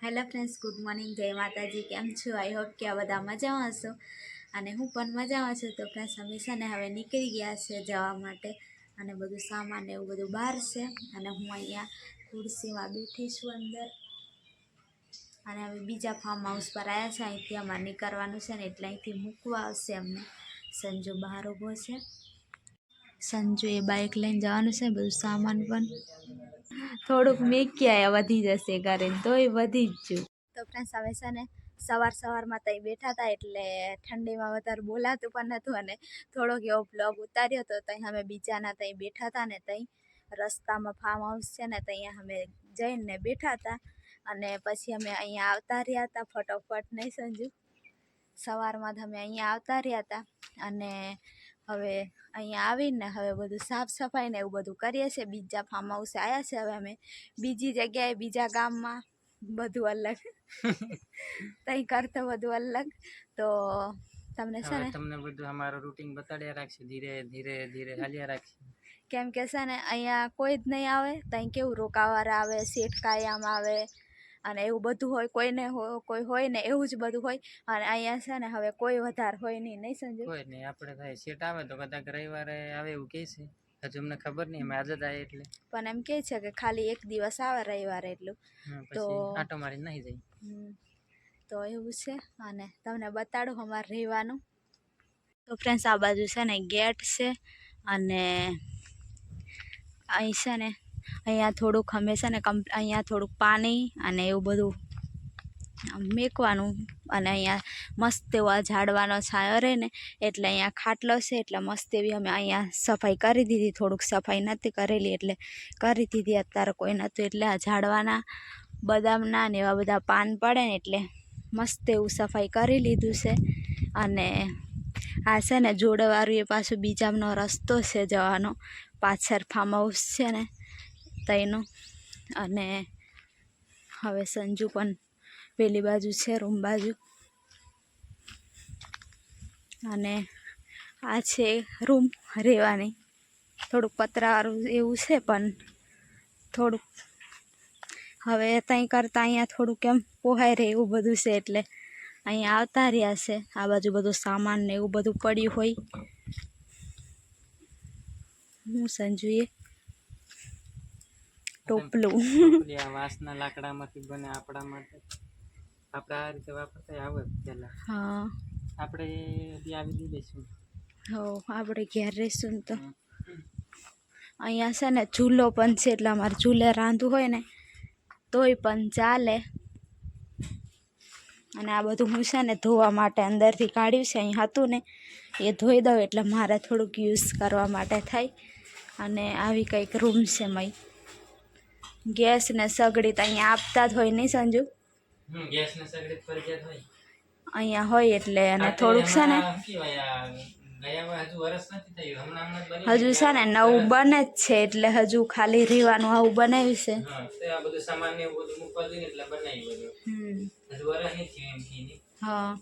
Hello friends, good morning, જય માતાજી. કેમ છો? આઈ હોપ કે આ બધા મજામાં હશો અને હું પણ મજામાં છું. તો ફ્રેન્ડ્સ, અમે છે ને હવે નીકળી ગયા છે જવા માટે અને બધું સામાન એવું બધું બહાર છે અને હું અહીંયા ખુરશીમાં બેઠી છું અંદર. અને હવે બીજા ફાર્મ હાઉસ પર આવ્યા છે. અહીંથી અમારે નીકળવાનું છે ને એટલે અહીંથી મૂકવા આવશે અમને. સંજુ બહાર ઊભો છે. સંજુ એ બાઇક લઈને જવાનું છે. બધું સામાન પણ થોડુંક મેક્યા વધી જશે કરીને, તોય વધી જ ગયું. તો ફ્રેન્ડ્સ, હવે છે ને સવારમાં ત્યાં બેઠા હતા એટલે ઠંડીમાં વધારે બોલાતું પણ નહોતું અને થોડોક એવો બ્લોગ ઉતાર્યો હતો. ત્યાં અમે બીજાના ત્યાં બેઠા હતા ને ત્યાં રસ્તામાં ફાર્મ હાઉસ છે ને ત્યાં અમે જઈને બેઠા હતા અને પછી અમે અહીંયા આવતા રહ્યા હતા ફટોફટ. નહીં સંજુ? સવારમાં અમે અહીંયા આવતા રહ્યા હતા અને હવે અહીંયા આવીને હવે બધું સાફ સફાઈ ને એવું બધું કરીએ છીએ. બીજા ફાર્મ હાઉસે આવ્યા છે. હવે અમે બીજી જગ્યાએ બીજા ગામમાં બધું અલગ તઈ કરતો બધું અલગ. તો તમને છે ને તમને બધું અમારું રૂટીન બતાડ્યા રાખશે, ધીરે ધીરે ધીરે હાલ્યા રાખશે. કેમ કે છે ને અહીંયા કોઈ જ નહીં આવે. ત્યાં કેવું રોકાવાળા આવે, શેઠ કાયમ આવે અને એવું બધું હોય. કોઈ હોય ને એવું જ બધું હોય. અને અહીંયા છે ને હવે કોઈ વધારે હોય નહીં સમજો. કોઈ નહીં, આપણે થાય શેઠ આવે તો કદાચ રવિવારે આવે એવું કહે છે. હજુ અમને ખબર નહીં, અમે આજે જ આવે એટલે. પણ એમ કહે છે કે ખાલી એક દિવસ આવે રવિવારે એટલું, તો આટો મારી નહીં જાય. તો એવું છે. અને તમને બતાડું અમારે રહેવાનું. તો ફ્રેન્ડ્સ, આ બાજુ છે ને ગેટ છે અને અહીં છે ને અહીંયા થોડુંક અમે છે ને અહીંયા થોડુંક પાણી અને એવું બધું મેકવાનું. અને અહીંયા મસ્ત એવો ઝાડવાનો છાંયો રહે ને એટલે અહીંયા ખાટલો છે એટલે મસ્ત એવી અમે અહીંયા સફાઈ કરી દીધી. થોડુંક સફાઈ નથી કરેલી એટલે કરી દીધી. અત્યારે કોઈ નહોતું એટલે આ ઝાડવાના બદામના ને એવા બધા પાન પડે ને એટલે મસ્ત એવું સફાઈ કરી લીધું છે. અને આ છે ને જોડવાળું એ પાછું બીજાનો રસ્તો છે જવાનો. પાછળ ફાર્મ હાઉસ છે ને તઈનો. અને હવે સંજુ પણ પેલી બાજુ છે રૂમ બાજુ. અને આ છે રૂમ રહેવાની. થોડુંક પતરાવાળું એવું છે પણ થોડુંક હવે ત્યાં કરતાં અહીંયા થોડુંક એમ પોહાઈ રહે એવું બધું છે એટલે અહીંયા આવતા રહ્યા છે. આ બાજુ બધું સામાન ને એવું બધું પડ્યું હોય. હું સંજુએ ટોપલું વાંસના લાકડામાંથી બને આપણા માટે. આપણે આ રીતે વાપરતા આવે પહેલા. હા, આપણે આવી દઈશું. હો, આપણે ઘેર રહીશું તો અહીંયા છે ને ચૂલો પણ છે એટલે અમારે ચૂલે રાંધવું હોય ને તોય પણ ચાલે. અને આ બધું હું છે ને ધોવા માટે અંદરથી કાઢ્યું છે. અહીં હતું ને એ ધોઈ દઉં એટલે મારે થોડુંક યુઝ કરવા માટે થાય. અને આવી કંઈક રૂમ છે મય. ગેસ ને સગડી તો અહીંયા આપતા જ હોય નહીં સંજુ? ગેસ ને સગડી ફરજિયાત હોય અહીંયા હોય એટલે. અને થોડુંક છે ને હજુ છે ને નવું બને જ છે એટલે હજુ ખાલી રહેવાનું આવું બનાવ્યું છે. હા,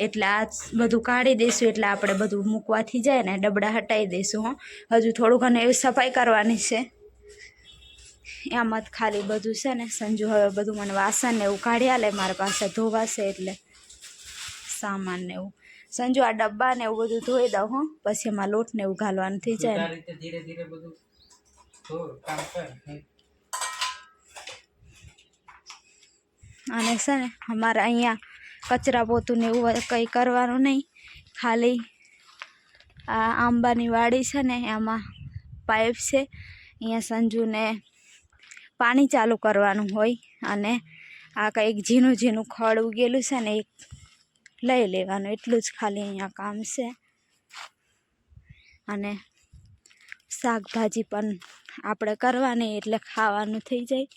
એટલે આ બધું કાઢી દઈશું એટલે આપણે બધું મૂકવાથી જાય ને ડબડા હટાવી દઈશું. હજુ થોડું ઘણું એવી સફાઈ કરવાની છે. એમ જ ખાલી બધું છે ને સંજુ હવે બધું મને વાસણ ને એવું કાઢી આલે. મારા પાસે ધોવાશે એટલે સામાન ને એવું. સંજુ આ ડબ્બા ને એવું બધું ધોઈ દઉં. પછી એમાં લોટ ને એવું ઘાલવાનું થઈ જાય. ધીરે ધીરે બધું કામ કર. અને છે ને અમારે અહીંયા કચરા પોતું ને એવું કંઈ કરવાનું નહીં. ખાલી આ આંબાની વાડી છે ને એમાં પાઇપ છે. અહીંયા સંજુને પાણી ચાલુ કરવાનું હોય અને આ કંઈક ઝીણું ઝીણું ખડ ઉગેલું છે ને એ લઈ લેવાનું. એટલું જ ખાલી અહીંયા કામ છે. અને શાકભાજી પણ આપણે કરવાની એટલે ખાવાનું થઈ જાય.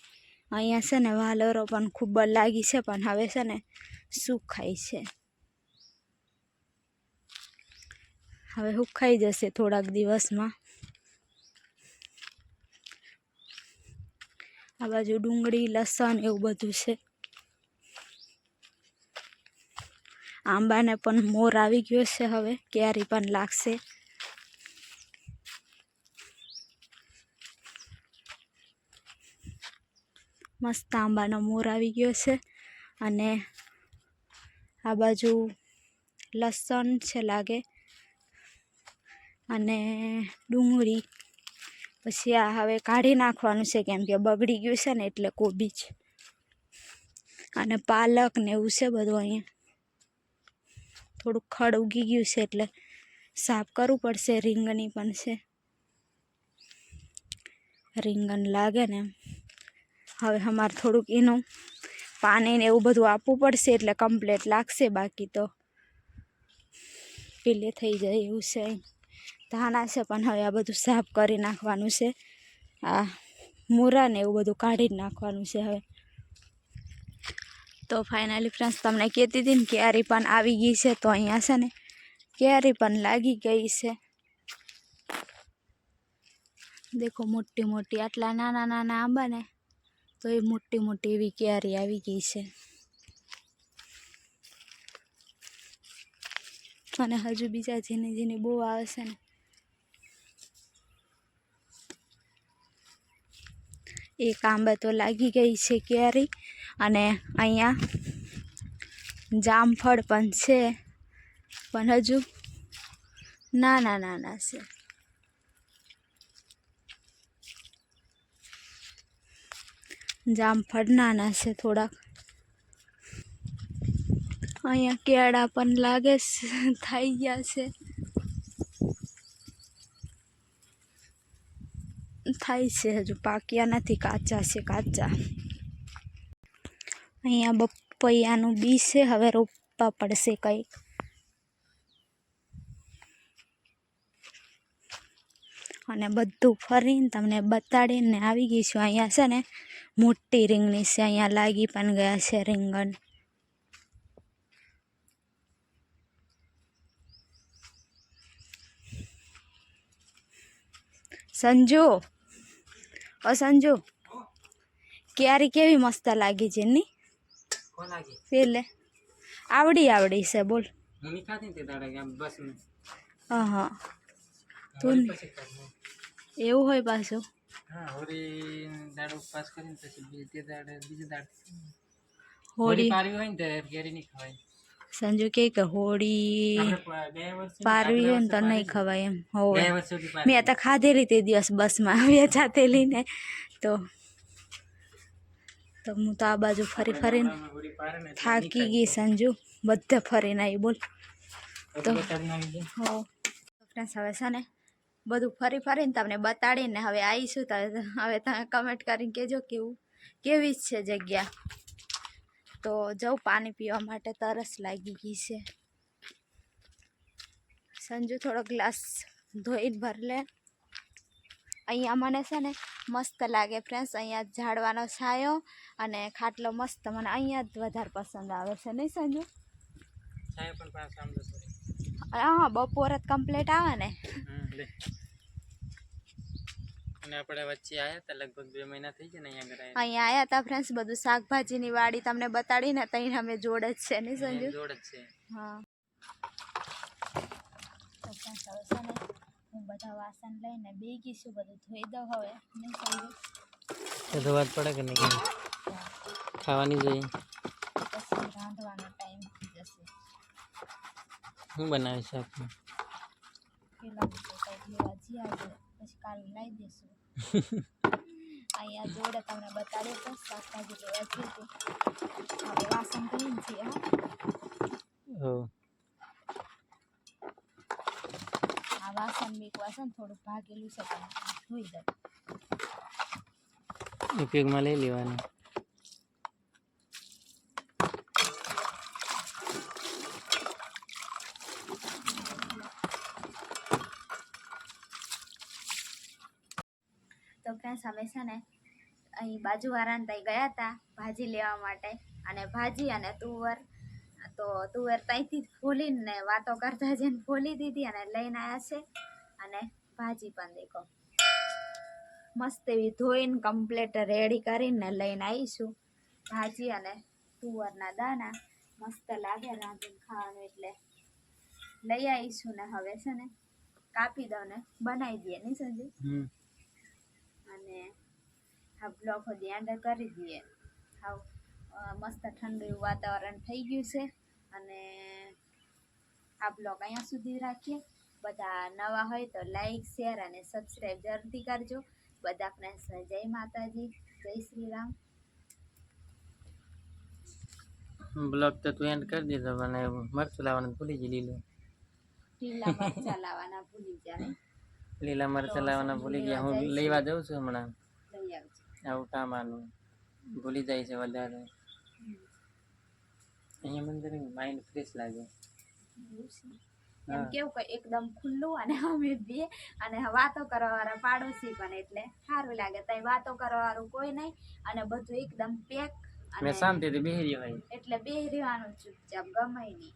અહીંયા છે ને વાલરો પણ ખૂબ લાગી છે પણ હવે છે ને સુકાઈ છે. હવે સુકાઈ જશે થોડાક દિવસમાં. આ બાજુ ડુંગળી લસણ એવું બધું છે. આંબાને પણ મોર આવી ગયો છે. હવે કેરી પણ લાગશે. મસ્ત આંબાનો મોર આવી ગયો છે અને આ બાજુ લસણ છે લાગે અને ડુંગળી. પછી આ હવે કાઢી નાખવાનું છે કેમ કે બગડી ગયું છે ને એટલે કોબીજ અને પાલક ને એવું છે બધું. અહીંયા થોડુંક ખડ ઉગી ગયું છે એટલે સાફ કરવું પડશે. રીંગણી પણ છે, રીંગણ લાગે ને. હવે અમારે થોડુંક એનું પાણી ને એવું બધું આપવું પડશે એટલે કમ્પ્લીટ લાગશે, બાકી તો પીલે થઈ જાય એવું છે. ધાણા છે પણ હવે આ બધું સાફ કરી નાખવાનું છે. આ મૂરા ને એવું બધું કાઢી જ નાખવાનું છે હવે. તો ફાઇનલી ફ્રેન્ડ્સ તમને કહેતી હતી ને કેરી પણ આવી ગઈ છે, તો અહીંયા છે ને કેરી પણ લાગી ગઈ છે. દેખો મોટી મોટી, આટલા નાના નાના આંબા ને તો એ મોટી મોટી એવી કેરી આવી ગઈ છે. અને હજુ બીજા ઝીણી ઝીણી બહુ આવે છે ને. એક આંબે તો લાગી ગઈ છે કેરી અને અહીંયા જામફળ પણ છે પણ હજુ નાના નાના છે. જામફળ નાના છે થોડાક. અહીંયા કેળા પણ લાગે થઈ ગયા છે, થાય છે હજુ પાક્યા નથી, કાચા છે કાચા. અહીંયા પપૈયાનું બી છે, હવે રોપવા પડશે કંઈક. અને બધું ફરીને તમને બતાડીને આવી ગઈ છું. અહીંયા છે ને મોટી રીંગણી છે, અહીંયા લાગી પણ ગયા છે રીંગણ. સંજુ, ઓ સંજુ, કેરી કેવી મસ્ત લાગી છે ની પેલે. આવડી છે બોલ. હા તું એવું હોય પાછું. હોળી સંજુ કે હોળી પારવી હોય ને તો નહીં ખવાય એમ. હોય મેં તો ખાધેલી તે દિવસ બસમાં વેચાતેલી ને તો હું તો આ બાજુ ફરી ફરીને થાકી ગઈ સંજુ. બધે ફરીને આવી બોલ. તો ફ્રેન્ડ્સ હવે છે ને બધું ફરી ફરીને તમને બતાડીને હવે આવીશું. તો હવે તમે કમેન્ટ કરીને કહેજો કેવી છે જગ્યા. તો જાઉં પાણી પીવા માટે, તરસ લાગી ગઈ છે. સંજુ થોડો ગ્લાસ ધોઈને ભર લે. અહીંયા મને છે ને મસ્ત લાગે ફ્રેન્ડ્સ, અહીંયા ઝાડવાનો છાયો અને ખાટલો મસ્ત. મને અહીંયા જ વધારે પસંદ આવે છે નહીં સંજુ? હા બપોર જ કમ્પ્લીટ આવે ને. અને આપણે વચ્ચે આવ્યા હતા, લગભગ 2 મહિના થઈ ગયા ને અહીંયા આવ્યા હતા ફ્રેન્ડ્સ. બધું શાકભાજીની વાડી તમને બતાડીને ત્યાં અમે જોડે જ છે નહીં સંજુ? જોડે જ છે. હા. તો ફ્રેન્ડ્સ હવે છે ને હું બધા વાસણ લઈને બેગી છું, બધું ધોઈ દઉં હવે નહીં સંજુ? તો ધોવા જ પડે કે નહીં? ખાવાની જોઈએ. પછી રાંધવાનો ટાઈમ થઈ જશે. હું બનાવીશ આપણે પેલા કંઈક લેવા જઈ આવજો, પછી કાલે લાવી દઈશું. અહીંયા જોડે તમને બતાડીએ તો શાકભાજી લેવા જઈએ તો હવે વાસણ ધોઈને છીએ. હા આ વાસણ બીક વાસણ થોડુંક ભાગેલું છે પણ ધોઈ દઉં. ઉપયોગમાં લઈ લેવાનું. તો ફ્રેન્ડ્સ અમે છે ને અહીં બાજુવાળાને ત્યાં ગયા હતા ભાજી લેવા માટે, અને ભાજી અને તુવર. તો તુવેર ત્યાંથી ફોલીને વાતો કરતા જઈને ફોલી દીધી અને લઈને આવ્યા છે. અને ભાજી પણ દેખો મસ્ત એવી ધોઈને કમ્પ્લીટ રેડી કરીને લઈને આવીશું. ભાજી અને તુવરના દાણા મસ્ત લાગે રાંધીને ખાવાનું, એટલે લઈ આવીશું. ને હવે છે ને કાપી દઉં ને બનાવી દઈએ નહીં સંજુ? અને આ બ્લોગ સુધી એન્ડ કરી દઈએ. હાવ મસ્ત ઠંડુ એવું વાતાવરણ થઈ ગયું છે અને આ બ્લોગ અહીંયા સુધી રાખીએ. બધા નવા હોય તો લાઈક શેર અને સબસ્ક્રાઈબ જરૂરથી કરજો. બધા ફ્રેન્ડ્સ જય માતાજી, જય શ્રી રામ. બ્લોગ તો તું એન્ડ કરી દીધો મને મરચું લાવવાનું ભૂલી ગઈ લીલું. લીલા મરચા લાવવાના ભૂલી જાય. લીલા મરચાં લાવવાના ભૂલી ગયા. હું લેવા જાઉં છું હમણાં. આવું કામ આનું ભૂલી જાય છે વધારે. અહીંયા મને જરીક માઇન્ડ ફ્રેશ લાગે. એમ કેવું કે એકદમ ખુલ્લું અને અમે બે અને વાતો કરવા વાળા પાડોશી પણ એટલે સારું લાગે. તઈ વાતો કરવા વાળું કોઈ નહીં અને બધું એકદમ પેક મેં શાંતિથી બેહી રહ્યો હોય એટલે બેહી રહેવાનું ચૂપચાપ, ગમે નહીં.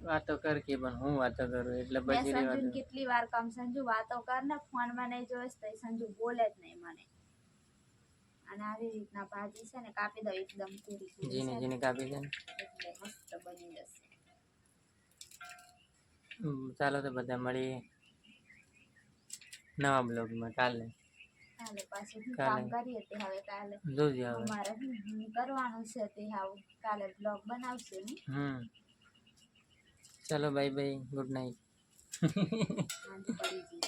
વાતો કર કે પણ હું વાતો કરું એટલે મેં પછી રહેવા સંજુને દઉં. કેટલી વાર કહું સંજુ વાતો કર ને, ફોનમાં નહીં જોઈશ તો સંજુ બોલે જ નહીં મને. અને આવી રીતના ભાજી છે ને કાપી દો એકદમ પૂરી પૂરી જીને છે જીને કાપી દે ને. એટલે મસ્ત બની જશે. ચાલો તો બધા મળીએ નવા બ્લોગમાં કાલે. કાલે પાછું શું કાલે. કામ કરીએ તે હવે કાલે જોજો હવે. અમારે કરવાનું છે તે હાવ કાલે બ્લોગ બનાવશે ને. ચાલો બાય બાય, ગુડ નાઇટ. સાંજ પડી ગઈ.